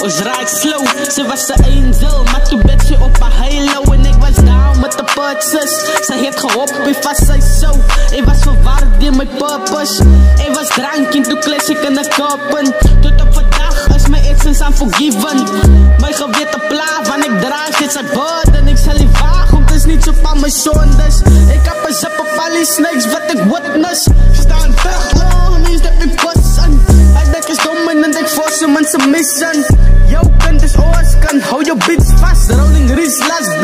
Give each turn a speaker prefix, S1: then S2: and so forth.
S1: ons raak slow. Ze was een angel, maar toen werd ze op haar halo. En ik was down met de purchase. Ze heeft geholpen, ik was zij zo. Ik was verwaard in mijn purpose. Ik was drank in toen kles ik in de kopen. Tot op vandaag is mijn actions unforgiven. Mijn geweten plaat, want ik draag dit zijn burden. Ik zal niet wagen, want het is niet zo van mijn zondes. Ik heb een zip op al die snakes wat ik witness. Ze staan weg, homies, dat ik kussen. Hij denkt is dom en ik force hem aan zijn mission. Jouw kind is oors kan, hou je bitch vast. Rolling wrist, last